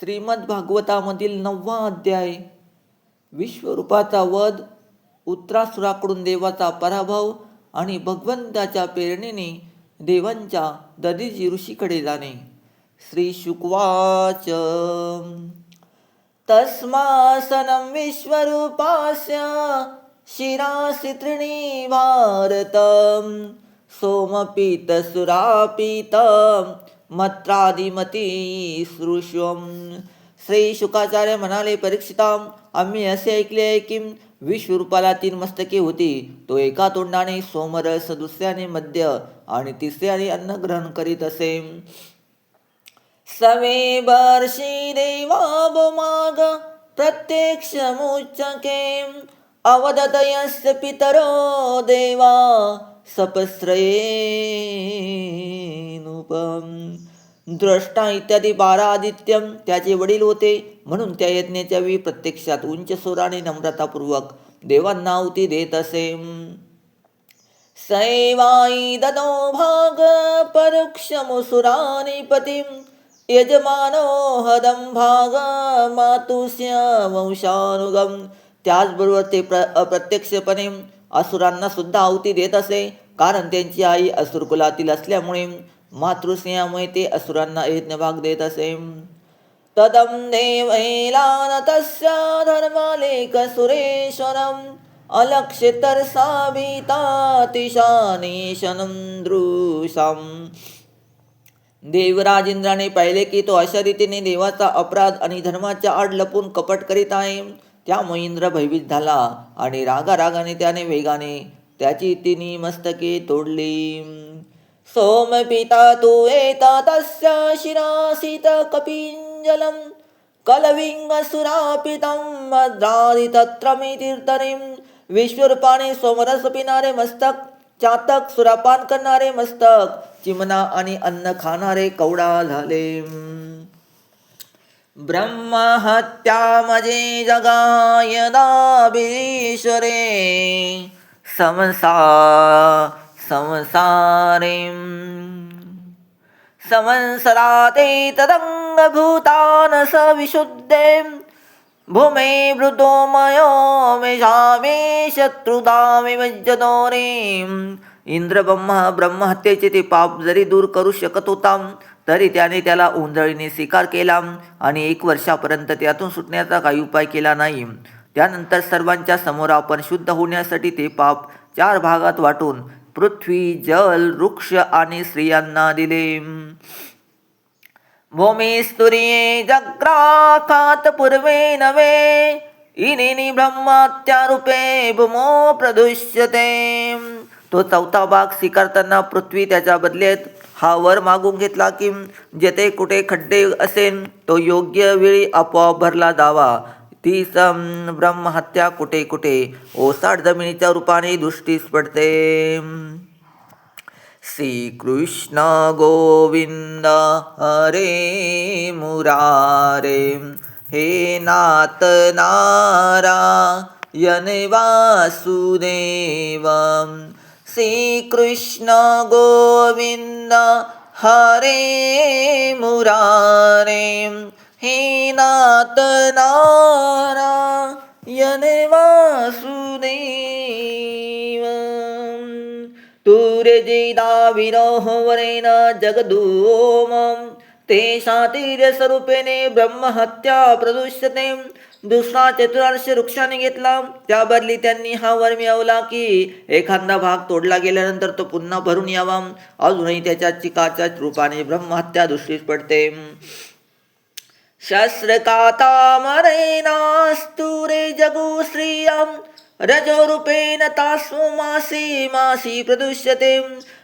श्रीमद भागवतामधील 9वा अध्याय. विश्वरूपाचा वध, उत्तरासुराकडून देवाचा पराभव आणि भगवंताच्या प्रेरणेने देवांच्या दधीची ऋषीकडे जाणे. श्री शुकवाच. तस्मासनं विश्वरूपास्य शिरासि त्रीणि भारतं सोमपीतसुरापीतं मत्रादिमती सृष्वम. श्री शुकाचार्य म्हणाले, परीक्षिता, आम्ही असे ऐकले आहे की विश्वरूपाला 3 मस्तके होती. तो एका तोंडाने सोमरस, दुसऱ्याने मद्य आणि तिसऱ्याने अन्न ग्रहण करीत असे. सवे वर्षी देवाबमाग प्रत्यक्षमुच्चके अवदत यस्य पितरो देवा सपस्रयेनुपम. द्रष्टा इत्यादी 12 आदित्यम त्याचे वडील होते, म्हणून त्या यज्ञाच्या वेळी प्रत्यक्षात उंच स्वराने नम्रतापूर्वक देवांना आहुती देत असे. सैवाई ददो भाग परोक्षमुसुरानिपतिं यजमानो हदं भाग मातुस्य वंशानुगम. त्याचबरोबर ते अप्रत्यक्षपणे असुरांना सुद्धा आहुती देत असे, कारण त्यांची आई असुरकुलातील असल्यामुळे मातृस्नेहामुळे ते असुरांना यज्ञभाग देत असे. तदं देवैलान तस्य धर्मालेख सुरेश्वरम अलक्षितरसा भीतातिशानेशनं दृशम. देवराज इंद्राने पाहिले की तो अशा रीतीने देवाचा अपराध आणि धर्माच्या आड लपून कपट करीत आहे. त्यामुळे इंद्र भयभीत झाला आणि रागाने त्याने वेगाने त्याची 3 मस्तके तोडली. सोमपिता तु एता तस्य शिरासित कपिंजलं कलविंगसुरापितं मद्रादितत्रमितीर्थरीं. विश्वरूपाने सोमरस पिणारे मस्तक, चातक सुरापान करणारे मस्तक, चिमणा आणि अन्न खाणारे कवडा झाले. ब्रह्महत्यामजे जगायदाभीश्वरे संसारिं संसराते तदंगभूतान् स विशुद्धे भूमे वृतो मयो मेषामे शत्रुदामे वज्जदोरीं. इंद्र ब्रह्महत्येचे ते पाप जरी दूर करू शकत होता, तरी त्याने त्याला उंधळीने स्वीकार केला आणि 1 वर्षापर्यंत त्यातून सुटण्याचा काही उपाय केला नाही. त्यानंतर सर्वांच्या समोर आपण शुद्ध होण्यासाठी ते पाप 4 भागात वाटून पृथ्वी, जल, वृक्ष आणि स्त्रियांना दिले. भूमिस्तुर्ये जग्राखात पूर्वे नवे इनिनी ब्रह्मत्यारूपे भूमो प्रदुष्यते. तो 4था भाग स्वीकारताना पृथ्वी त्याच्या बदल्यात हा वर मागून घेतला की जेथे कुठे खड्डे असेल तो योग्य वेळी आपोआप भरला जावा. ती ब्रह्महत्या कुठे कुठे ओसाड जमिनीच्या रूपाने दृष्टीस पडते. श्रीकृष्ण गोविंद हरे मुरारे हे नाथ नारायण वासुदेव. श्रीकृष्ण गोविंद हरे मुरारे हे नाथ नारायण वासुदेव. तुरेजिदा विरोहवरेण जगदोमं तेषातीर्य स्वरूपेणे ब्रह्महत्या प्रदुष्यते. दुसरा चतुरार्ष वृक्षाने घेतला. त्या बदली त्यांनी हा वर मिळवला की एखादा भाग तोडला गेल्यानंतर तो पुन्हा भरून यावा. अजूनही त्याच्या चिकाच्या रूपाने ब्रह्महत्या दृष्टीस पडते. शस्त्रकातामरेणास्तु रे जगु श्रियं रजोरूपेण तासु मासी प्रदुष्यते.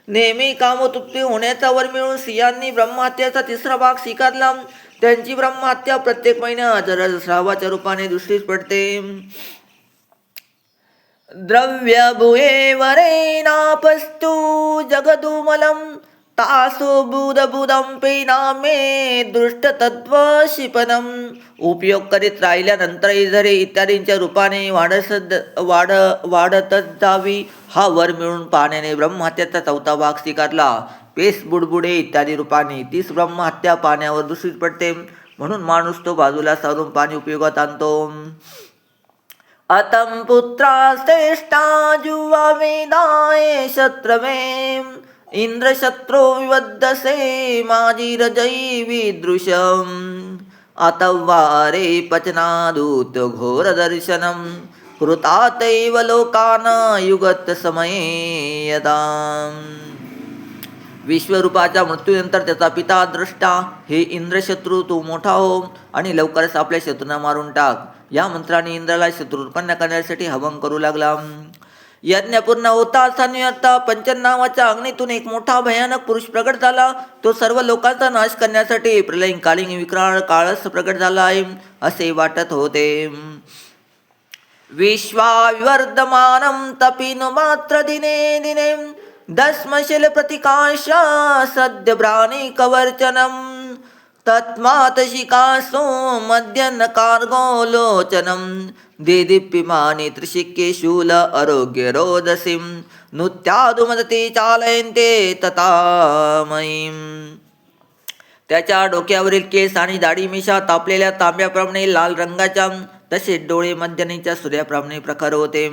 नेहमी कामतृप्ती होण्याचा वर मिळून स्त्रियांनी ब्रह्महत्याचा 3रा भाग स्वीकारला. त्यांची ब्रह्महत्या प्रत्येक महिन्यात रजस्रावाच्या रूपाने दृष्टीस पडते. द्रव्यभुये वरेणापस्तु जगदुमलं तासु बुधबुधं पेनामे दृष्टतत्वशिपनम. उपयोग करीत राहिल्यानंतरही जरी इत्यादींच्या रूपाने वाढतच जावी. हा वर मिळून पाण्याने ब्रह्महत्याचा 4था भाग स्वीकारला. पेस बुडबुडे इत्यादी रूपाने तीच ब्रह्महत्या पाण्यावर दूषित पडते. म्हणून माणूस तो बाजूला सारून पाणी उपयोगात आणतो. अतं पुत्रा श्रेष्ठा जुवा वेदाय शत्रवे इंद्रशत्रो विवद्धसे माजीरजै विदृशम् अतवारे पचनादूत घोरदर्शनं कृतातैव लोकान युगत समये यदा. विश्वरूपाच्या मृत्यूनंतर त्याचा पिता द्रष्टा, हे इंद्रशत्रू तू मोठा हो आणि लवकरच आपल्या शत्रूंना मारून टाक. या मंत्राने इंद्राला शत्रू उत्पन्न करण्यासाठी हवन करू लागला. यज्ञ पूर्ण होताच आणि आता पंचन नावाच्या अग्नीतून एक मोठा भयानक पुरुष प्रकट झाला. तो सर्व लोकांचा नाश करण्यासाठी प्रलयकालीन विक्राळ काळच प्रकट झाला आहे असे वाटत होते. विश्वाविवर्धमानं तपिनो मात्र दिने दिने दस्मशिल प्रतिकाशा सद्य ब्राणी कवर्चनम तत्मात शिकासो मद्यन कार्गोलोचनम दिदीप्यमाने त्रिशिक्के शूल आरोग्य रोदसीम नृत्यादुमदती चालयन्ते तथामयीम. त्याच्या डोक्यावरील केस आणि दाढी मिशा तापलेल्या तांब्याप्रमाणे लाल रंगाच्या, तसेच डोळे मध्यनीच्या सूर्याप्रमाणे प्रखर होते.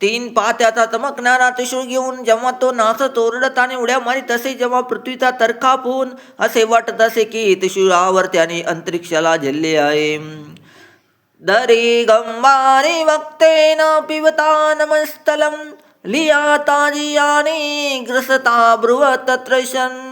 3 पात्याचा चमकणारा त्रिशूळ घेऊन जेव्हा तो नाचत ओरडत आणि उड्या मारीत तसे, जेव्हा पृथ्वीचा तरकाप होऊन असे वाटत असे की त्रिशूळावर त्याने अंतरिक्षाला झेलले आहे. दरी गंभारी वक्तेन पिबता नमस्तलम लियाता जियानी ग्रसता ब्रुव तत्रशन.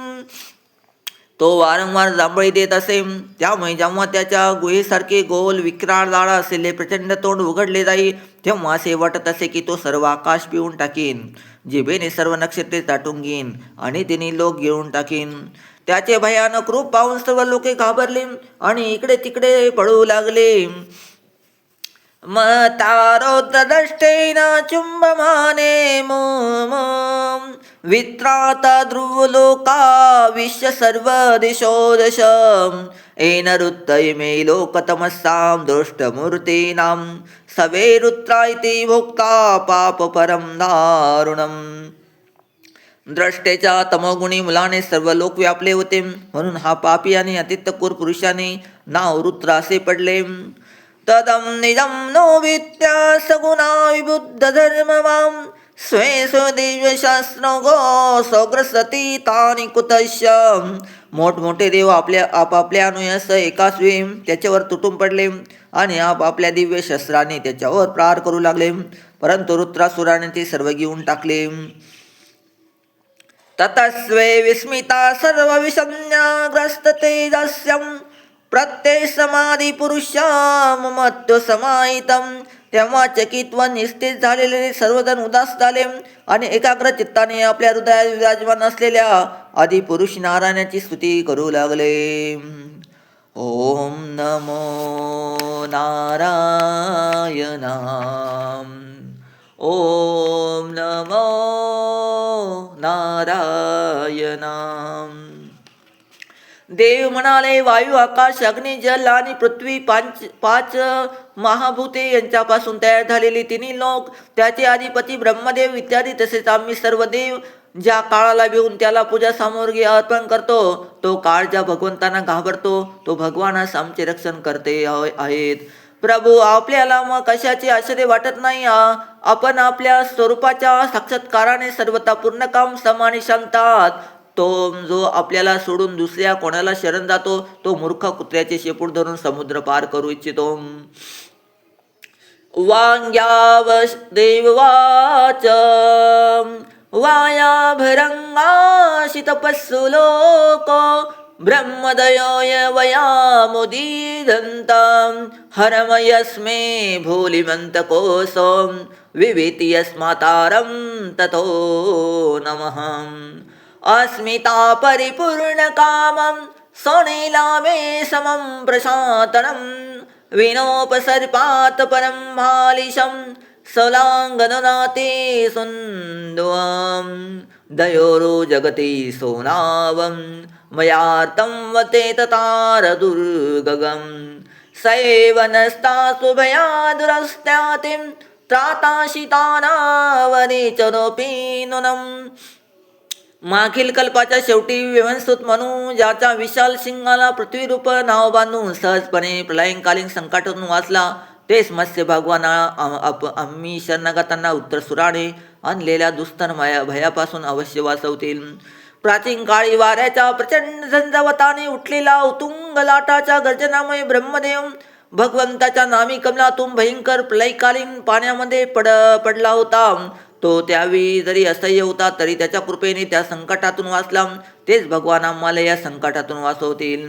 तो वारंवार जांभळी देत असे. त्यामुळे जेव्हा त्याच्या गुहेसारखे गोल विक्राळ दाढा असलेले प्रचंड तोंड उघडले जाई, तेव्हा असे वाटत असे की तो सर्व आकाश पिऊन टाकीन, जिभेने सर्व नक्षत्रे चाटून घेईन आणि तिने लोक गिळून टाकीन. त्याचे भयानक रूप पाहून सर्व लोके घाबरले आणि इकडे तिकडे पळू लागले. मतारोद्रदष्टेन चुंबमाने मोम वित्राता ध्रुवलोका विश्व सर्व दिशो दश येन रुत्तयमे लोकतमस्सां दृष्टमूर्तीनां सवे रुत्रा इति भोक्ता पाप परम दारुणम. द्रष्टेच्या तमोगुणी मुलाने सर्व लोक व्यापले होते, म्हणून हा पापी आणि अतित्तकूर पुरुषाने नाव रुद्र असे पडले. तदं निजं नो विद्या सगुणा विबुद्ध धर्मवां स्वे स्वदेवशास्त्रो गो सोग्रसती तानि कुतश्य. मोठमोठे देव आपापल्या अनुयास एकाच वेळी त्याच्यावर तुटून पडले आणि आपापल्या दिव्य शस्त्राने त्याच्यावर प्रहार करू लागले, परंतु रुद्रासुराने ते सर्व घेऊन टाकले. ततस्वे विस्मिता सर्व विसंज्ञाग्रस्त तेजस्यं प्रत्यय समाधी पुरुषाम मत्व समाहितम. तेव्हा चकित व निस्तेज झालेले सर्वजण उदास झाले आणि एकाग्र चित्ताने आपल्या हृदयात विराजमान असलेल्या आदी पुरुष नारायणाची स्तुती करू लागले. ओम नमो नारायणाम. ओम नमो नारायणाम. देव म्हणाले, वायू, आकाश, अग्नी, जल आणि पृथ्वी पाच महाभूते यांच्यापासून तयार झालेली तिन्ही लोक, त्याचे अधिपती ब्रह्मदेव इत्यादी, तसेच आम्ही सर्व देव ज्या काळाला भिवून त्याला पूजा सामग्री अर्पण करतो, तो काळ ज्या भगवंतांना घाबरतो, तो भगवानच आमचे रक्षण करते आहेत. प्रभू, आपल्याला मग कशाचे आश्चर्य वाटत नाही. आपण आपल्या स्वरूपाच्या साक्षात्काराने सर्वता पूर्ण काम सम आणि शांत आहात. तो जो आपल्याला सोडून दुसऱ्या कोणाला शरण जातो, तो मूर्ख कुत्र्याचे शेपूट धरून समुद्र पार करू इच्छितो. वांग्यावदेववाच वायाभरंगाशितपस्सु लोको ब्रह्मदयोय वयामुदीधन्तं हरमयस्मे भूलिमन्तकोऽसं विवेति यस्मातारं ततो नमः. अस्मिता परिपूर्णकामं सोनेलामे समं प्रशान्तनं विनोपसर्पात् परं मालिशं सलाङ्गनुनाते सुन्दुवं दयोरो जगति सोनावं मयार्तं वते ततारदुर्गगं सैवनस्तासु भयादुरस्त्यातिं त्राताशितानावने चरोपि नूनं मागील कल्पाच्या शेवटी व्यवस्थित म्हणून ज्याच्या विशाल शिंगाला पृथ्वीरूप नाव बांधून सहजपणे प्रलयंकालीन संकटातून वाचला तेच मत्स्य भगवान आम्ही शरणागतांना उत्तरसुराने आणलेल्या दुस्तर भयापासून अवश्य वाचवतील. प्राचीन काळी वाऱ्याच्या प्रचंड झंझावताने उठलेला उत्तुंग लाटाच्या गर्जनामुळे ब्रह्मदेव भगवंताच्या नामी कमलातून भयंकर प्रलयकालीन पाण्यामध्ये पडला होता. तो त्यावेळी जरी असह्य होता तरी त्याच्या कृपेने त्या संकटातून वाचला. तेच भगवान आम्हाला या संकटातून वाचवतील.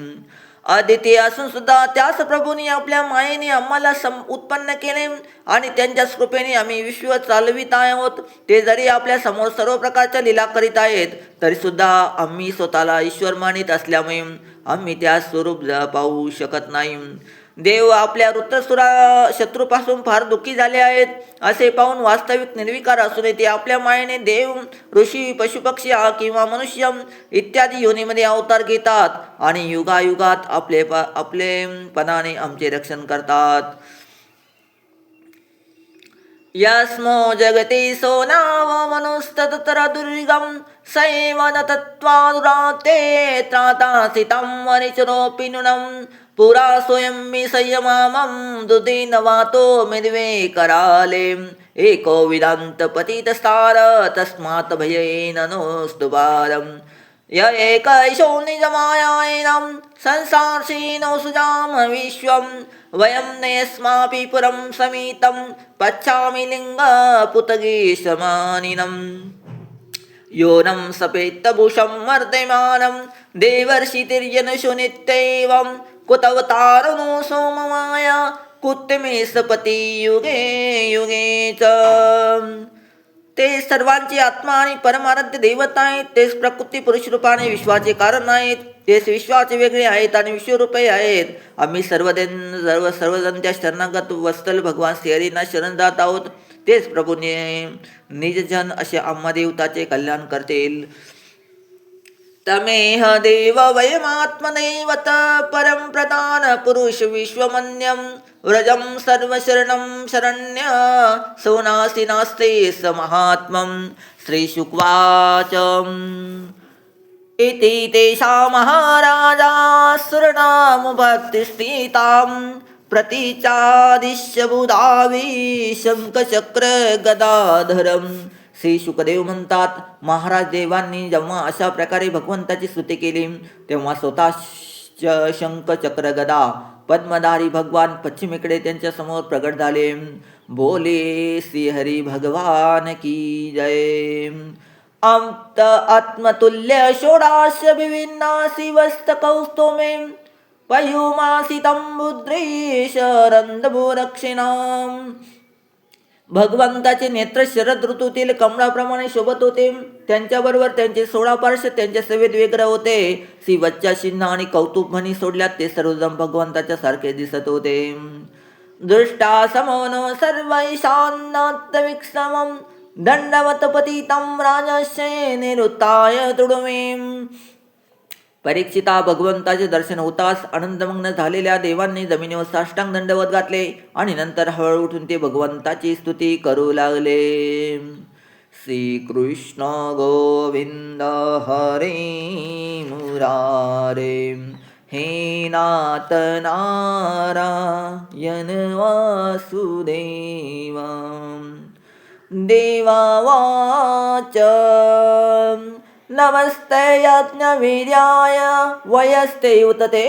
अद्वितीय असून सुद्धा त्याच प्रभूंनी आपल्या मायेने आम्हाला उत्पन्न केले आणि त्यांच्याच कृपेने आम्ही विश्व चालवित आहोत. ते जरी आपल्या समोर सर्व प्रकारच्या लीला करीत आहेत तरी सुद्धा आम्ही स्वतःला ईश्वर मानित असल्यामुळे आम्ही त्या स्वरूप पाहू शकत नाही. देव आपल्या वृत्तसुरा शत्रूपासून फार दुःखी झाले आहेत असे पाहून वास्तविक निर्विकार असून ते आपल्या मायेने देव, ऋषी, पशुपक्षी किंवा मनुष्य इत्यादी योनीमध्ये अवतार घेतात आणि युगायुगात आपलेपणाने आमचे रक्षण करतात. यस्मो जगती सोनाव मनुस्तत्र दुर्गम सैवन तत्त्वादुराते त्रातासितं वनिचरोऽपि नूनं पुरा स्वयं मी संयमामं दुदीन वातो मिद्वे कराले एको विदांत पतितस्तार तस्मात् भयेन नोऽस्तु भारम् य एकैषो निजमायायनं संसारशीनो सुजाम विश्वं वयं नयस्मापि पुरं समीतं पच्छामि लिङ्गपुतगीशमानिनम् योनं सपेत्तभूषं वर्धमानं देवर्षितिर्यनुषु नित्यैवं कुतवतारणो सोममाया कुत्तमे सपती युगे युगे च. ते सर्वांची आत्मा आणि परमाराध्य देवता आहेत. तेच प्रकृती पुरुष रूपाने विश्वाचे कारण आहेत. तेच विश्वाचे वेगळे आहेत आणि विश्वरूपे आहेत. आम्ही सर्वजण त्या शरणागत वत्सल भगवान श्रीहरींना शरण जात आहोत. तेच प्रभूने निजजन असे आम्हा देवताचे कल्याण करतील. तमेह देव वयमात्मदैवत परं प्रधान पुरुष विश्वमन्यं व्रजं सर्वशरणं शरण्य सोनासि नास्ते स महात्मं. श्रीशुकवाच इति तेषा महाराजा सुरनामभक्तिस्थितां प्रतीचादिश्य बुधावी शंखचक्र गदाधरम्. श्री शुकदेव म्हणतात, महाराज देवांनी जेव्हा अशा प्रकारे भगवंताची स्तुती केली तेव्हा स्वतः शंख चक्र गदा पद्मधारी भगवान पश्चिमेकडे त्यांच्या समोर प्रगट झाले. बोले श्री हरी भगवान की जय. आप्त आत्मतुल्य षोडाश विभिन्नासी वस्त कौस्तुमे पयुमासी तंबुद्रेश रंधभूरक्षिणाम. भगवंताचे नेत्र शरद ऋतूतील कमळाप्रमाणे शोभत होते. त्यांच्याबरोबर त्यांचे 16 पार्श्व त्यांच्या सेवेत व्यग्र होते. शिवच्या चिन्ह आणि कौतुक म्हणी सोडल्यात ते सर्वजण भगवंताच्या सारखे दिसत होते. दृष्टा समोनो सर्वैशान्नात्तविक्ष्णमं दंडवत पतितं राजस्य निरुत्ताय तुडुमीं. परीक्षिता भगवंताचे दर्शन होताच आनंदमग्न झालेल्या देवांनी जमिनीवर साष्टांग दंडवत घातले आणि नंतर हळू उठून ते भगवंताची स्तुती करू लागले. श्रीकृष्ण गोविंद हरे मुरारे हे नाथ नारायण वासुदेव. देवावाच नमस्ते यज्ञवीर्याय वयस्ते उतते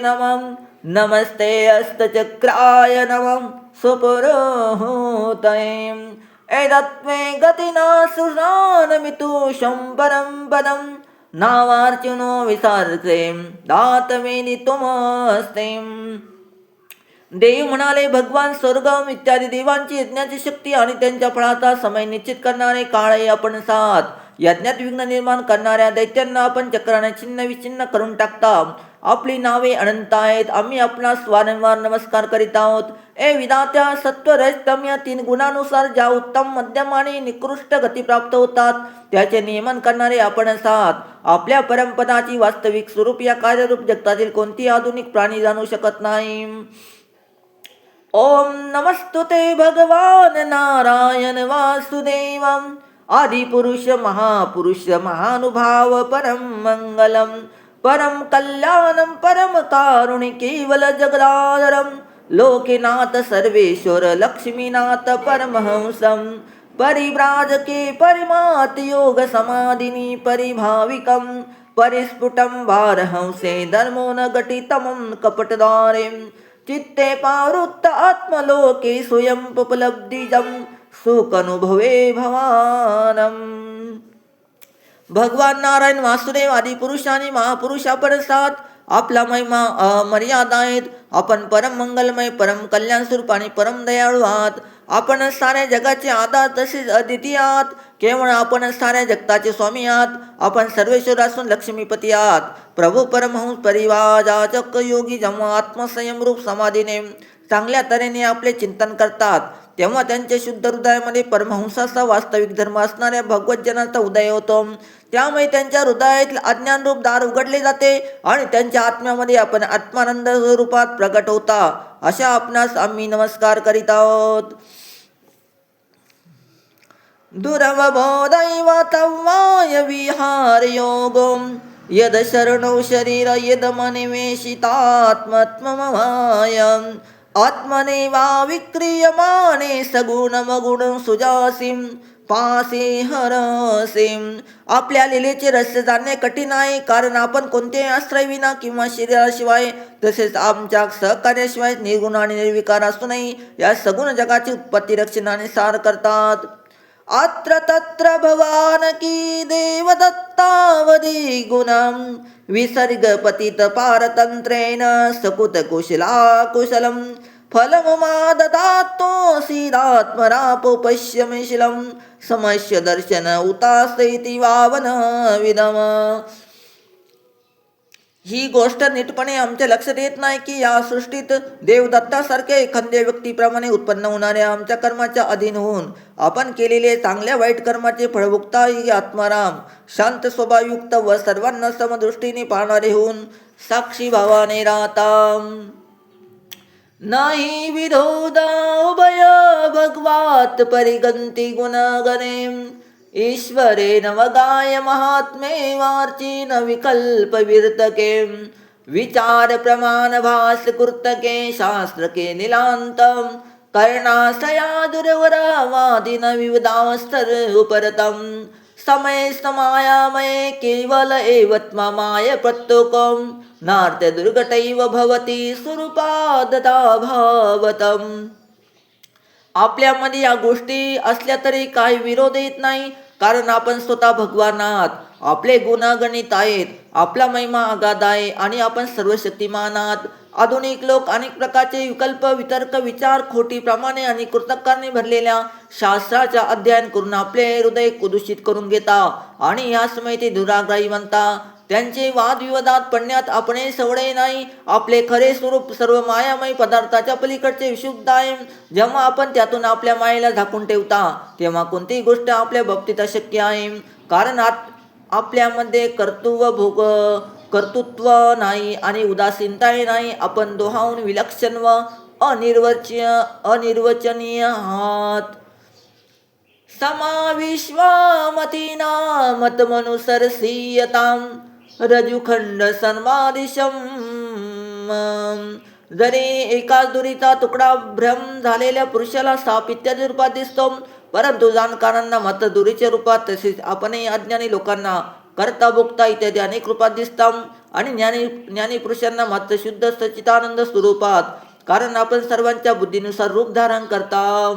नमः. नमस्ते अस्तचक्राय नमः सुपुरोहूतये. एतत्मे गतिना सुरानमितुषं परं पदं नावार्जुनो विसार्चे दातवेदितुमस्ते. देव म्हणाले, भगवान स्वर्गम इत्यादी देवांची यज्ञाची शक्ती आणि त्यांच्या फळाचा समय निश्चित करणारे काळ आपण साथ. यज्ञात विघ्न निर्माण करणाऱ्या दैत्यांना आपण चक्राने छिन्न विच्छिन्न करून टाकता. आपली नावे अनंत आहेत. आम्ही आपणास वारंवार नमस्कार करीत आहोत. ए विधात्या, सत्व रजतम या 3 गुणानुसार ज्या उत्तम, मध्यम आणि निकृष्ट गती प्राप्त होतात त्याचे नियमन करणारे आपणच आहात. आपल्या परमपदाची वास्तविक स्वरूप या कार्यरूप जगतातील कोणती आधुनिक प्राणी जाणू शकत नाही. ओम नमस्तुते भगवान नारायण वासुदेव. आदिपुरुष महापुरुष महानुभाव परम मंगलम परम कल्याणम परम कारुणी केवल जगदाधरम लोकनाथ सर्वेश्वर लक्ष्मीनाथ परमहंसम परिव्राजके परिमात योग समाधिनी परिभाविकम परिस्फुटं वारहंसे धर्मो न घटितमं कपटदारे चित्ते पावृत्त आत्मलोके स्वयं उपलब्धिजं सुखनुभवे भवानम. भगवान नारायण वासुदेव आदी पुरुष आणि महापुरुष आपण सात आपला महिमा अमर्याद आहेत. आपण परम मंगलमय परम कल्याण स्वरूप आणि परम दयाळू आहात. आपण साऱ्या जगाचे आधार तसेच अद्वितीय आहात. केवळ आपण साऱ्या जगताचे स्वामी आहात. आपण सर्वेश्वर असून लक्ष्मीपती आहात. प्रभू परमहंस परिवाजाचक योगी जेव्हा आत्मसंयम रूप समाधीने चांगल्या तऱ्हेने आपले चिंतन करतात तेव्हा त्यांच्या शुद्ध हृदयामध्ये परमहंसाचा वास्तविक धर्म असणाऱ्या भगवतजनाचा उदय होतो. त्यामुळे त्यांच्या हृदयातील अज्ञान रूप दार उघडले जाते आणि त्यांच्या आत्म्यामध्ये आपण आत्मानंद स्वरूपात प्रकट होता. अशा आपणास आम्ही नमस्कार करीत आहोत. दुर्लभो दैवतवाय विहार योगो यद शरणो शरीर यद मनिवेशितात्मत्ममाय आत्मनेवा विक्रियमाणे सगुणमगुण सुजासिम पासे हरसिम. आपल्या लीलेचे रहस्य जाणणे कठीण आहे, कारण आपण कोणत्याही आश्रयविना किंवा शरीराशिवाय तसेच आमच्या सहकार्याशिवाय निर्गुण आणि निर्विकार असूनही या सगुण जगाची उत्पत्ती रक्षण आणि सार करतात. अत्र तत्र भवान की देवदत्तावधी गुणम विसर्ग पतित पारतंत्रेण सकुत कुशला कुशलम फलममाददातो सीदात्मरापोपश्यमिशिलम समस्य दर्शन उतासैति वावन विदम. ही गोष्ट नीटपणे आमच्या लक्षात येत नाही की या सृष्टीत देवदत्तासारख्या एखाद्या व्यक्तीप्रमाणे उत्पन्न होणाऱ्या आमच्या कर्माच्या अधीन होऊन आपण केलेले चांगल्या वाईट कर्माचे फळभुक्ता ही आत्माराम शांत स्वभावयुक्त व सर्वांना समदृष्टीने पाहणारे होऊन साक्षी भावाने राहता. नाही विरोध उभय भगवात परिगंती गुणगणे ईश्वरे नवगाय महात्मे वार्ची न विकल्प विर्तके विचार प्रमाण भास कृतके शास्त्र के निलांत कर्णाशया दुर्वरवादिन विविधास्तर उपरतम समय समायामये केवल एवत्ममाय प्रत्युकम नार्थ दुर्घटैव भवती स्वरूपादता भावतम. आपल्यामध्ये या गोष्टी असल्या तरी काही विरोध येत नाही, कारण आपण स्वतः भगवान आहात. आपले गुणगणित आहेत, आपला महिमा अगाध आहे आणि आपण सर्व शक्तिमान आहात. आधुनिक लोक अनेक प्रकारचे विकल्प वितर्क विचार खोटी प्रमाणे आणि कृतकाने भरलेल्या शास्त्राचा अध्ययन करून आपले हृदय कुदूषित करून घेता आणि या समय ते दुराग्रही बनता. त्यांचे वादविवादात पडण्यात आपण सवडे नाही. आपले खरे स्वरूप सर्व मायामय पदार्थाच्या पलीकडचे विशुद्ध आहे. जेव्हा आपण त्यातून आपल्या मायेला झाकून ठेवता तेव्हा कोणतीही गोष्ट आपल्या बाबतीत अशक्य आहे, कारण आपल्यामध्ये कर्तृत्व नाही आणि उदासीनताही नाही. आपण दोहावून विलक्षण व अनिर्वचनीय आहात. समाविश्वामतीना मतमनुसरसीयताम रजुखंड सर्वादिशम. जरी एकाच दुरीचा तुकडा भ्रम झालेल्या पुरुषाला साप इत्यादी रूपात दिसतो, परंतु जाणकारांना मत दुरीच्या रूपात तसेच आपणही अज्ञानी लोकांना करता भोगता इत्यादी अनेक रूपात दिसतात आणि ज्ञानी पुरुषांना मात्र शुद्ध सच्चिदानंद स्वरूपात, कारण आपण सर्वांच्या बुद्धीनुसार रूप धारण करता.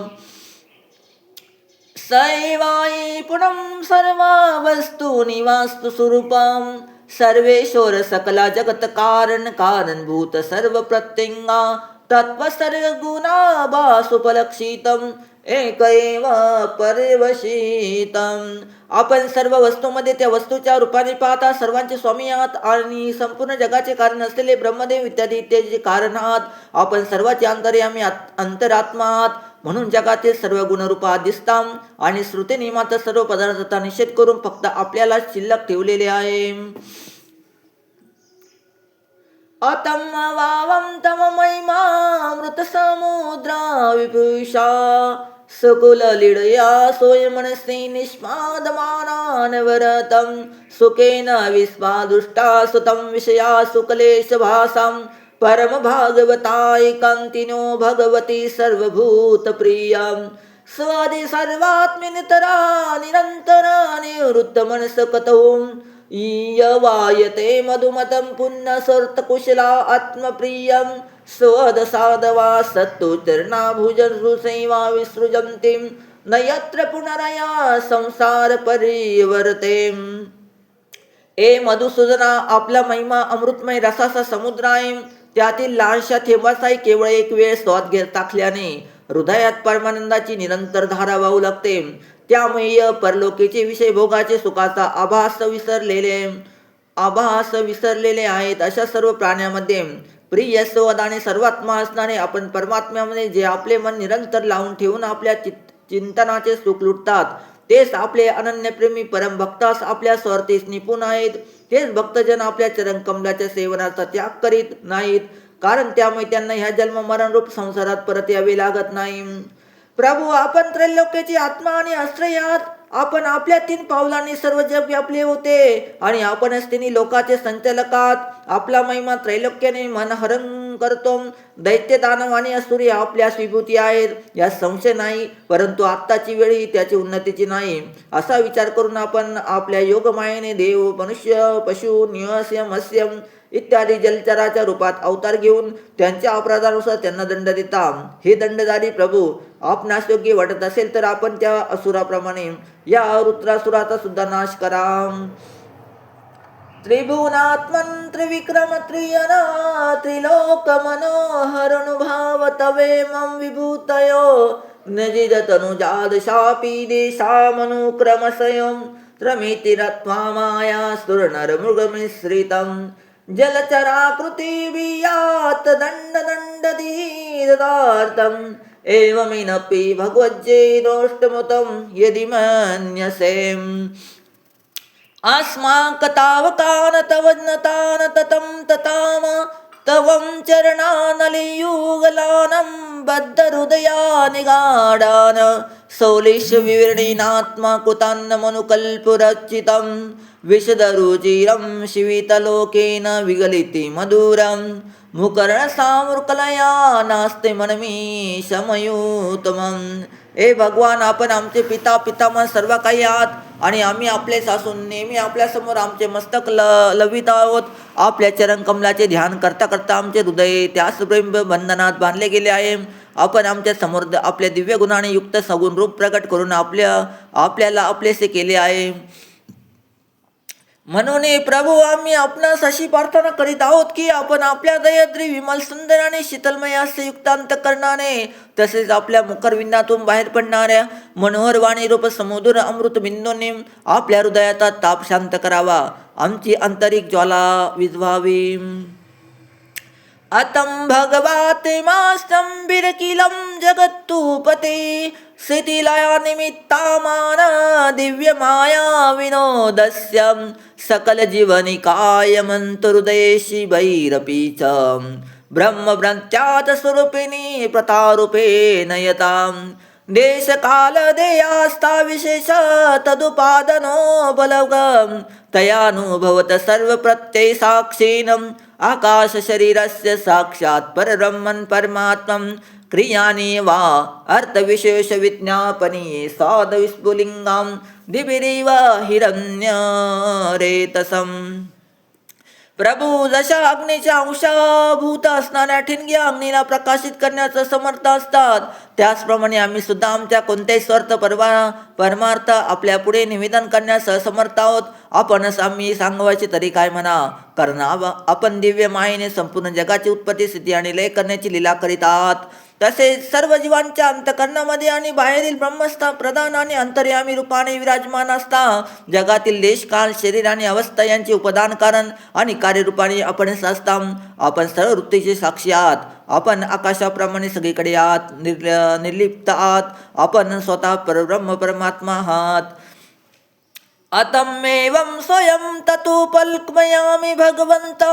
सैवाई पुनम सर्वा वस्तू निवास्तु स्वरूपम सर्वेश्वर सकला जगत कारण कारणभूत सर्व प्रत्यंगा तत्व सर्व गुणा भासुपलक्षितम एक एव परिवशितम. आपण सर्व वस्तूमध्ये त्या वस्तूच्या रूपाने पाहता सर्वांचे स्वामी आहात आणि संपूर्ण जगाचे कारण असलेले ब्रह्मदेव इत्यादी इत्यादीचे कारण आहात. आपण सर्वांचे अंतर्यामी अंतरात्मा आहात, म्हणून जगातील सर्व गुणरूपात दिसता आणि श्रुती नियमात सर्व पदार्थांचा निषेध करून फक्त आपल्याला शिल्लक ठेवलेले आहे. अतम वावम तम महिमा मृत समुद्रा विपुषा सकुल लीडया सोय मनसी निष्पादमानानवरतं सुखेन विस्वादुष्टा सुतं विषया सुकलेश भासां परम भागवतायकान्तिनो भगवती सर्वभूत प्रियं स्वादि सर्वात्मिनितरा निरन्तरा निवृत्त मनसकतों यवायते मधुमतं पुण्यसर्तकुशला आत्मप्रियं स्वदसादवा सत्तु चरणाभुजनृसेवा विसृजन्तीं न यत्र पुनरया संसार परिवर्ते. ए मधुसूदना, आपला महिमा अमृतमय रसाचा समुद्र आहे. त्यातील लहानशा थेंबाचाही केवळ एक वेळ स्वाद टाकल्याने हृदयात परमानंदाची निरंतर धारा वाहू लागते. त्यामुळे परलोकीचे विषय भोगाचे सुखाचा आभास विसरलेले आहेत. अशा सर्व प्राण्यामध्ये प्रिय सवद आणि सर्वात्मा असणारे आपण परमात्म्यामध्ये जे आपले मन निरंतर लावून ठेवून आपल्या चिंतनाचे सुख लुटतात, तेच आपले अनन्यप्रेमी परम भक्तास आपल्या स्वार्थीस निपुण आहेत. तेच भक्तजन आपल्या चरणकमलाच्या सेवनाचा त्याग करीत नाहीत, कारण त्यामुळे त्यांना ह्या जन्म मरण रूप संसारात परत यावे लागत नाही. प्रभू, आपण त्रैलोक्याची आत्मा आणि आश्रय आहात. आपण आपल्या 3 पावलांनी सर्व जग व्यापले होते आणि आपणच तिन्ही लोकाचे संचालकात. आपला महिमा त्रैलोक्याने मनहरण करतो. दैत्य, दानव आणि असुरी आपल्यास विभूती आहेत, यात संशय नाही. परंतु आत्ताची वेळ ही त्याची उन्नतीची नाही. असा विचार करून आपण आपल्या योगमायेने देव, मनुष्य, पशु, निवास्य, मत्स्य इत्यादी जलचराच्या रूपात अवतार घेऊन त्यांच्या अपराधानुसार त्यांना दंड देता. हे दंडधारी प्रभू, आपणास योग्य वाटत असेल तर आपण त्या असुराप्रमाणे या रुद्रासुराचा सुद्धा नाश करा. त्रिभुवनात्मन त्रिविक्रम त्रियना त्रिलोक मनोहरनुभाव तवे मम विभूतयो नजिद तनुजाद शापी देशामनुक्रमशयं रमितिरत्वा माया सुरनर मृगमिश्रितं जलचराकृति वियात दंड दंडधीरदार्थम् एवमेनपि भगवज्जैरोष्टमुतं यदि मन्यसेम् अस्माकतावकान तवज्नतान ततं तताम तवं चरणानलियुगलानं बद्धहृदया निगाढान सौलिश विवरणेनात्मा कृतान्न मनुकल्पुरचितं विशदरुचिरं शिवितलोकेन विगलिति मधुरं मुकर्णसामूर्कलया नास्ते मनमी समयूतमं. हे भगवान, आपण आमचे पिता पितामह सर्व काही आहात आणि आम्ही आपलेच असून नेहमी आपल्यासमोर आमचे मस्तक लवित आहोत. आपल्या चरणकमलाचे ध्यान करता करता आमचे हृदय त्याच प्रेम बंधनात बांधले गेले आहे. आपण आमच्या समोर आपल्या दिव्य गुणाने युक्त सगुण रूप प्रकट करून आपल्याला आपलेसे केले आहे. म्हणून प्रभू, आम्ही आपणास अशी प्रार्थना करीत आहोत की आपण आपल्या दयद्री विमल सुंदर आणि शीतलमय असे युक्त अंतकरणाने तसेच आपल्या मुखरविंदातून बाहेर पडणाऱ्या मनोहर वाणी रूप समुद्र अमृत बिंदूने आपल्या हृदयाचा ताप शांत करावा, आमची आंतरिक ज्वाला विझवावी. अतं भगवाते मास्तंभिरकिलं जगत्तुपते शिथिलया निमित्तामान दिव्य माया विनोदस्य सकल जीवनिकाय मंतहृदयेशी भैरपी च ब्रह्मभ्रांत्यात स्वरूपिणी प्रतारूपे नयतां देश काल देयास्ता विशेष तदुपादनो बलगं तयानुभवत सर्व प्रत्यय साक्षीनं आकाश शरीरस्य साक्षात् परब्रह्मन् परमात्मं क्रियानि वा अर्थविशेष विज्ञापनी साध विस्फुलिंगां दिभिरिव हिरण्यरेतसं. प्रभू, जशा अग्नीच्या अंशभूत असणाऱ्या ठिणग्या अग्नीला प्रकाशित करण्याचं समर्थ असतात, त्याचप्रमाणे आम्ही सुद्धा आमच्या कोणत्याही स्वार्थ परमार्थ आपल्या पुढे निवेदन करण्यास समर्थ आहोत. आपणच आम्ही सांगवायचे तरी काय म्हणा, कारण आपण दिव्य मायेने संपूर्ण जगाची उत्पत्ती, स्थिती आणि लय करण्याची लीला करीत आहात. तसेच सर्व जीवांच्या अंतकरणामध्ये आणि बाहेरील ब्रह्मस्थ प्रधान आणि अंतर्यामी रूपाने विराजमान असता जगातील देश, काल, शरीर आणि अवस्था यांचे उपदान कारण आणि कार्यरूपाने आपणच असता. आपण सर्व वृत्तीचे साक्षी आहात. आपण आकाशाप्रमाणे सगळीकडे आहात, निर्लिप्त आहात. आपण स्वतः परब्रह्म परमात्मा आहात. अतमेवं स्वयं ततुपल्कमयामि भगवंत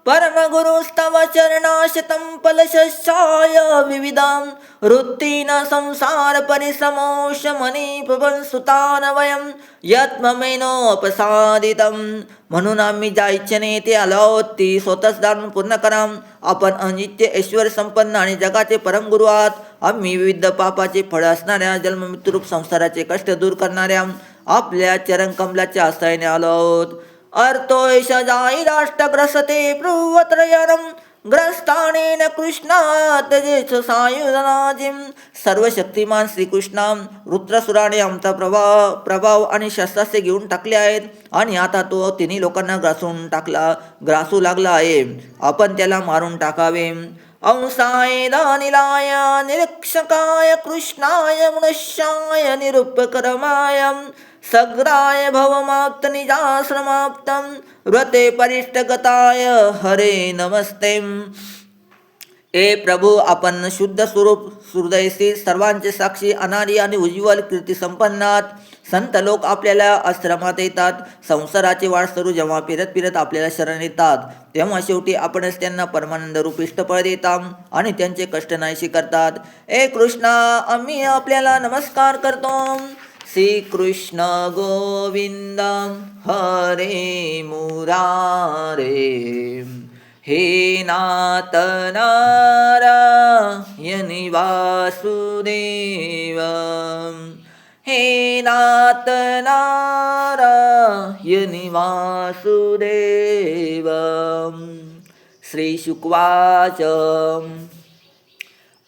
परमगुरुस्तव चरणाशतं फलशस्याय विविधां वृत्तीन संसार परिश्रमोशमनी सुतान वयं यत्ममेनोपसादितं. म्हणून आम्ही ज्या इच्छेने ते आलो आहोत ती स्वतःच दारून पूर्ण करा. आपण अनित्य ऐश्वर संपन्न आणि जगाचे परमगुरु आहात. आम्ही विविध पापाचे फळ असणाऱ्या जन्ममृत्यूरूप संसाराचे कष्ट दूर करणाऱ्या आपल्या चरणकमलाच्या आश्रयाने आलो आहोत. अर्थोष जाईराष्ट्रग्रसते प्रुवत्रयनम ग्रस्तानेन कृष्णात जेच सायुधनाजिम. सर्वशक्तिमान श्रीकृष्णा रुद्रसुराने आमचा प्रभाव आणि शस्त्रास्त्रे घेऊन टाकले आहेत आणि आता तो तिन्ही लोकांना ग्रासू लागला आहे. आपण त्याला मारून टाकावे. अंसाय दानिलाय निरीक्षकाय कृष्णाय मनुष्याय निरुपकरमाय सग्राय भवमाप्त निजाश्रमाप्तं व्रते परिष्टगताय हरे नमस्ते. ए प्रभू, आपण शुद्ध स्वरूप हृदयशी सर्वांचे साक्षी अनादी आणि उज्ज्वल कीर्ती संपन्नात. संत लोक आपल्याला आश्रमात येतात. संसाराचे वाटसरू जेव्हा फिरत आपल्याला शरण येतात तेव्हा शेवटी आपणच त्यांना परमानंद रूप इष्टफळ देता आणि त्यांचे कष्ट नाहीशी करतात. ए कृष्णा, आम्ही आपल्याला नमस्कार करतो. श्री कृष्ण गोविंद हरे मुरारे हे नाथ नारायणी वासुदेव. हे नाथ नारायणी वासुदेव. श्री शुकवाच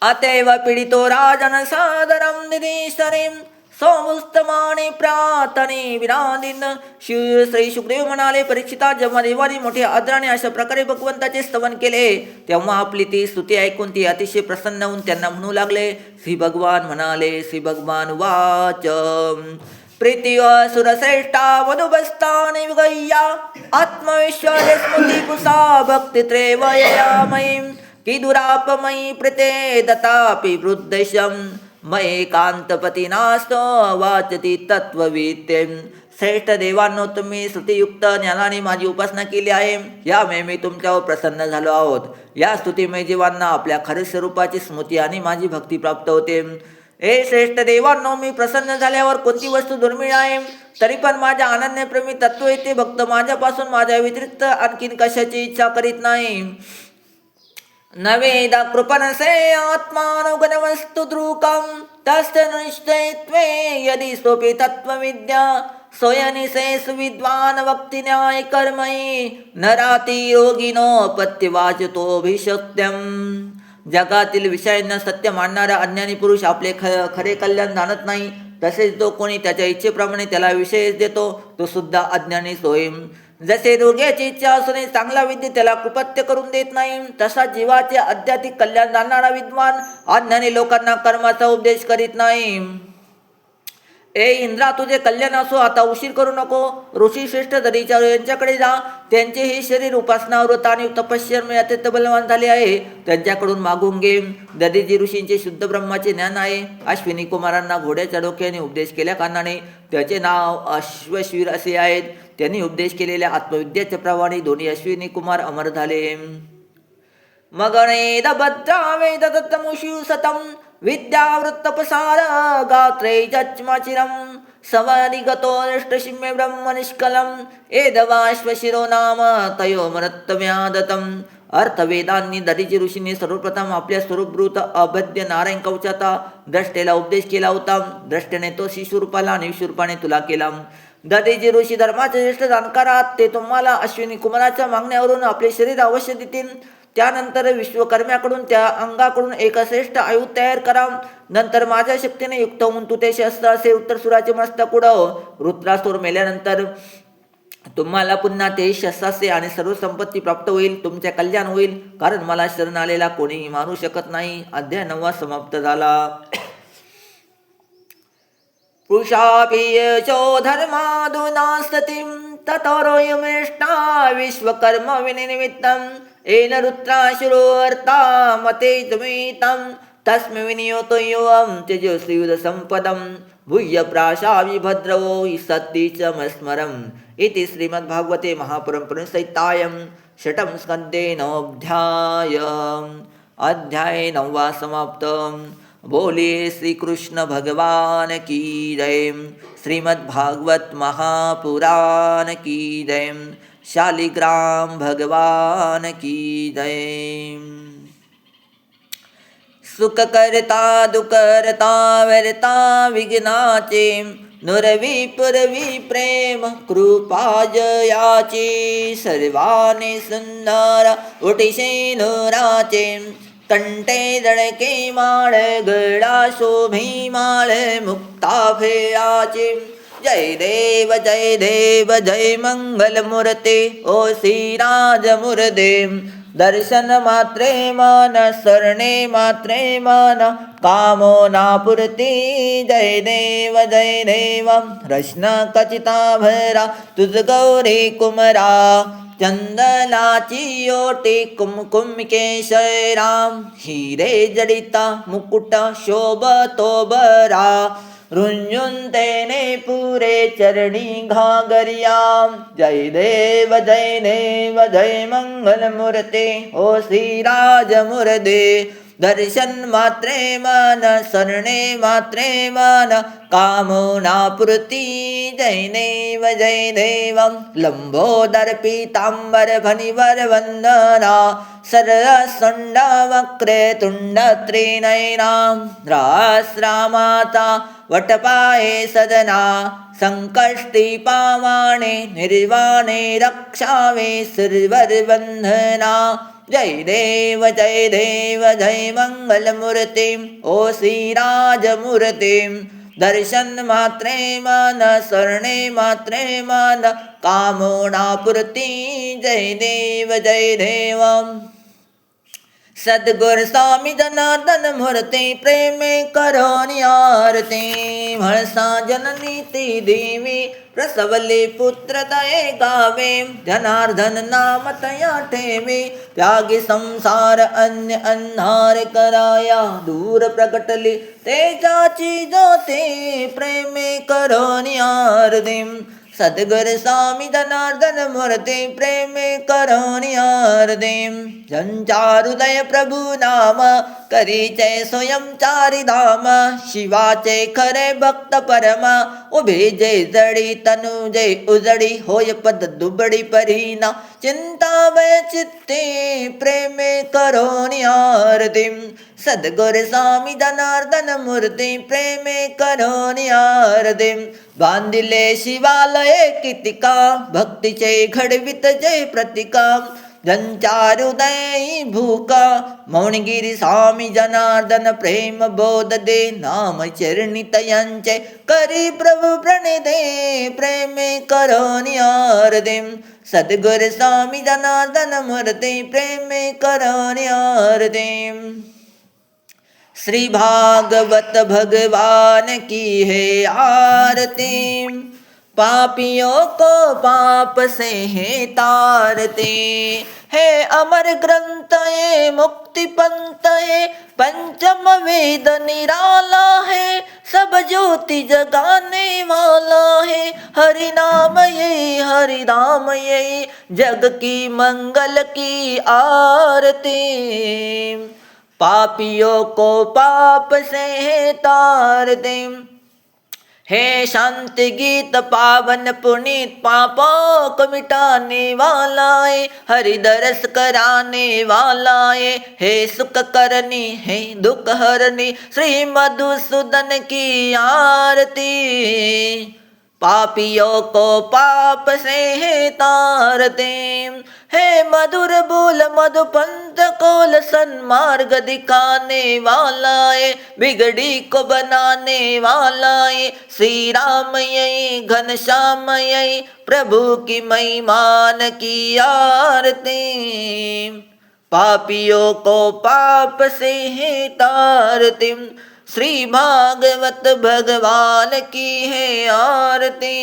अतैव पीडितो राजन सादरं निरीशरीं सौमुस्तमाने प्रार्थने विनादिन. श्री सुखदेव म्हणाले, परीक्षिता, जेव्हा देवाने मोठ्या आदराने अशा प्रकारे भगवंताचे स्तवन केले तेव्हा आपली ती स्तुती ऐकून ती अतिशय प्रसन्न होऊन त्यांना म्हणू लागले. श्री भगवान म्हणाले, श्री भगवान वाच प्रीती सुरश्रेष्ठा मधुबस्ताने विगय्या आत्मविश्वास स्मृती कुसा भक्ती त्रैवयमयी की दुरापमयी प्रीते दतापि वृद्धशम मये कांतपती नास्तो वाचती तत्वविद्येम. श्रेष्ठ देवांनो, तुम्ही स्तुतियुक्त ज्ञानाने माझी उपासना केली आहे. यामुळे मी तुमच्यावर प्रसन्न झालो आहोत. या स्तुतीमय जीवांना आपल्या खरे स्वरूपाची स्मृती आणि माझी भक्ती प्राप्त होते. हे श्रेष्ठ देवांनो, मी प्रसन्न झाल्यावर कोणती वस्तू दुर्मिळ आहे तरी पण माझ्या अनन्यप्रेमी तत्व येते भक्त माझ्यापासून माझ्या व्यतिरिक्त आणखीन कशाची इच्छा करीत नाही. नवेद कृपणसे आत्मानुगुणवस्तु द्रुकं तस्य निश्चयत्वे यदि सोपि तत्त्वविद्या सोयनिसे सुविद्वान् वक्ति न्याय कर्मयि नराति योगिनो पत्यवाचतोभिषक्त्यम्. जगातील विषयांना सत्य मानणारा अज्ञानी पुरुष आपले खरे कल्याण जाणत नाही. तसेच जो कोणी त्याच्या इच्छेप्रमाणे त्याला विषय देतो तो सुद्धा अज्ञानीच होय. जसे रोग्याची इच्छा असून चांगला विद्य त्याला कृपत्य करून देत नाही, तसा जीवाचे आध्यात्मिक कल्याण जाणणारा विद्वान अज्ञानी लोकांना कर्माचा उपदेश करीत नाही. ए इंद्रा, तुझे कल्याण असो, आता उशीर करू नको. ऋषी श्रेष्ठ दरीच्या यांच्याकडे जा. त्यांचे हे शरीर उपासना व्रत आणि तपश्चर्यामुळे अत्यंत बलवान झाले आहे. त्यांच्याकडून मागून घे. दरीजी ऋषींचे शुद्ध ब्रह्माचे ज्ञान आहे. अश्विनी कुमारांना घोड्याच्या डोक्याने उपदेश केल्या कारणाने त्याचे नाव अश्वशीर असे आहेत. त्यांनी उपदेश केलेल्या आत्मविद्याच्या प्रमाणे दोन्ही अश्विनी कुमार अमर झाले. मगणेद भद्रा वेद दत्तमुषु सतम विद्यावृत्तपसार गात्रे चच्मचिरं सवनिगतो नष्टशिम्य ब्रह्म निष्कलं एदवाश्वशिरो नाम तयो मरत्तव्यादतं. अर्थवेदांनी दरीची ऋषींनी सर्वप्रथम आपल्या स्वरूपभूत अभद्य नारायण कवचाचा द्रष्टेला उपदेश केला होता. द्रष्टेने तो शिशुरूपाला आणि विशुरूपाने तुला केला. दरीजी ऋषी धर्माचे ज्येष्ठ जाणकार आहात. ते तुम्हाला अश्विनी कुमाराच्या मागण्यावरून आपले शरीर अवश्य देतील. त्यानंतर विश्वकर्म्याकडून त्या अंगाकडून एक श्रेष्ठ आयुध तयार करा. नंतर माझ्या शक्तीने युक्त होऊन तू ते शस्त्र असे उत्तरसुराचे मस्तक उडव. वृत्रासुर मेल्यानंतर तुम्हाला पुन्हा ते शस्त्रास्त्रे आणि सर्व संपत्ती प्राप्त होईल. तुमचे कल्याण होईल, कारण मला शरण आलेला कोणीही मारू शकत नाही. अध्याय 9 समाप्त झाला. पुरुषाभियचो धर्मादुनास्ततिं ततोरोयमेष्टा विश्वकर्म विनिमित्तं येन रुद्राशुरोर्ता मते तुमितं तस्मै विनियोतो योऽहं तेजस्वियुध संपदं भूय प्राशामि भद्रवो सत्ति च मस्मरम्. इति श्रीमद्भागवते महापुराणे संहितायां षटम स्कंदेनोऽध्याय अध्याय 9 समाप्त. बोलिए श्री कृष्ण भगवान की जय. श्रीमद् भागवत महापुराण की जय. शालिग्राम भगवान की जय. सुख करता दुकरता वरता विघ्नाचे नुरवी पुरवी प्रेम कृपा जयाची सर्वाने सुंदर उटिशे नुराचे कंटे दडके माळ गळा शोभी माळ मुक्ता फेळाचे. जय देव जय मंगल मूर्ते ओ श्रीराज मुरदे. दर्शन मात्रे मन सरणे मात्रे मन कामना पुरती. जय देव रश्न कचिता भरा तुझ गौरी कुमरा चंदनाची ओटी कुमकुम केशराम हिरे जडिता मुकुट शोभतो बरा रुंजुन तेने पुरे चरणी घागरिया. जय देव जय मंगल मूर्ते ओ श्रीराज मुरदे. दर्शन मात्रे मन सरणे मात्रे मन कामना पुरती. जय देव लंबोदर पीतांबर फणिवर वंदना सरसुंड वक्रे तुंड त्रिनयना रामाता वटपाये सदना संकष्टी पावाणे निर्वाणे रक्षावे सिरवर बंधना. जय देव जय मंगल मूर्ते ओ श्रीराज मूर्ते. दर्शन मात्रे मन सरणे मात्रे मन कामना पुरती. जय देव सद्गुर स्वामी जनार्दन मूर्ते प्रेमे करोनि आरती. म्हळसा जननी ती देवी प्रसवले पुत्र दये गावे. जनार्दन नाम तया ठेवे त्यागी संसार अन्य अन्हार कराया. दूर प्रकटली तेजाची ज्योती प्रेमे करोनि आरती. सद्गुर स्वामी जनार्दन मूर्ते प्रेमे करोनि आरती. संचारुदय प्रभु नाम करीचे स्वयं चारिधाम. शिवाचे खरे भक्त परम उभे जे जडी तनु जे उजडी होय पद दुबडी परीना. चिंता वय चित्ते प्रेमे करोनि आरती. सद्गुर स्वामी जनार्दन मूर्ती प्रेमे करोनि आरती. बांधिले शिवालये कितिका भक्तीचे घडवित जय प्रतिका. जंचारुदयी भूका मौनगिरी स्वामी जनार्दन प्रेम बोध दे. नाम चरणी तयांचे करी प्रभु प्रणिदे प्रेमे करोनि आरती. सद्गुर स्वामी जनार्दन मूर्ती प्रेमे करोनि आरती. श्री भागवत भगवान की है आरती. पापियों को पाप से है तारते. है अमर ग्रंथ ये मुक्ति पंथ है पंचम वेद निराला है. सब ज्योति जगाने वाला है. हरि नाम ये जग की मंगल की आरती. पापियों को पाप से है तारते. हे शांति गीत पावन पुनीत पापों को मिटाने वाला है. हरि दरस कराने वाला है. हे सुख करनी है दुख हरनी श्री मधुसूदन की आरती. पापियों को पाप से है तारते. हे मधुर बोल मधुपंथ कोल सन्मार्ग दिखाने वाला है. बिगड़ी को बनाने वाला है. श्री राम यही घनश्याम यही प्रभु की महिमान की आरती. पापियों को पाप से है तारती. श्री भागवत भगवान की है आरती.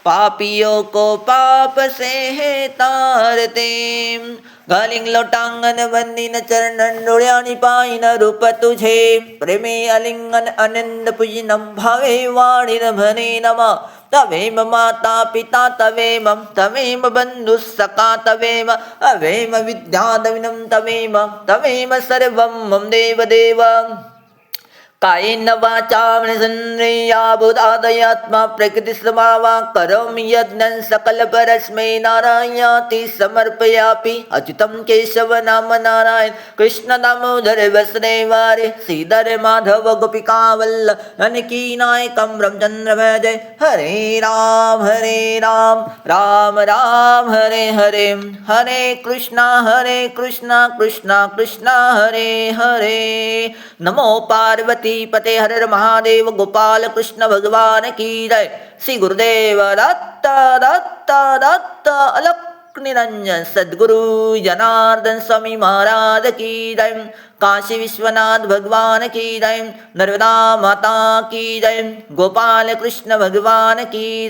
पापियों को पाप से है तारते. घालिंग लोटांगण वंदिन चरणन डोळ्यानी पायन रूप तुझे. प्रेमे अलिंगन आनंद पूजिनं भावे वाणीर म्हणे नमा. तवेम माता पिता तवेम तवेम बन्धुः सखा तवेम अवेम विद्याधविनं तवेम तवेम सर्वं मम देवदेव कायेन वाचा मनसेन्द्रिया बुद्ध्यात्मा प्रकृतिस्वभावा करोमि यज्ञं सकलपरस्मै नारायणाति समर्पयामि अच्युतं केशव नाम नारायण कृष्ण दामोदर वासुदेवारे श्रीधर माधव गोपिकावल्लभ जानकी नायकं रामचन्द्र भजे हरे राम राम राम हरे हरे हरे कृष्णा कृष्णा कृष्णा हरे हरे नमो पार्वती पते हर हर महादेव गोपाल कृष्ण भगवान की जय श्री गुरुदेव दत्त दत्त दत्त अलख निरंजन सद्गुरु जनार्दन स्वामी महाराज की जय काशी विश्वनाथ भगवान की जय नर्मदा माता की जय गोपाल कृष्ण भगवान की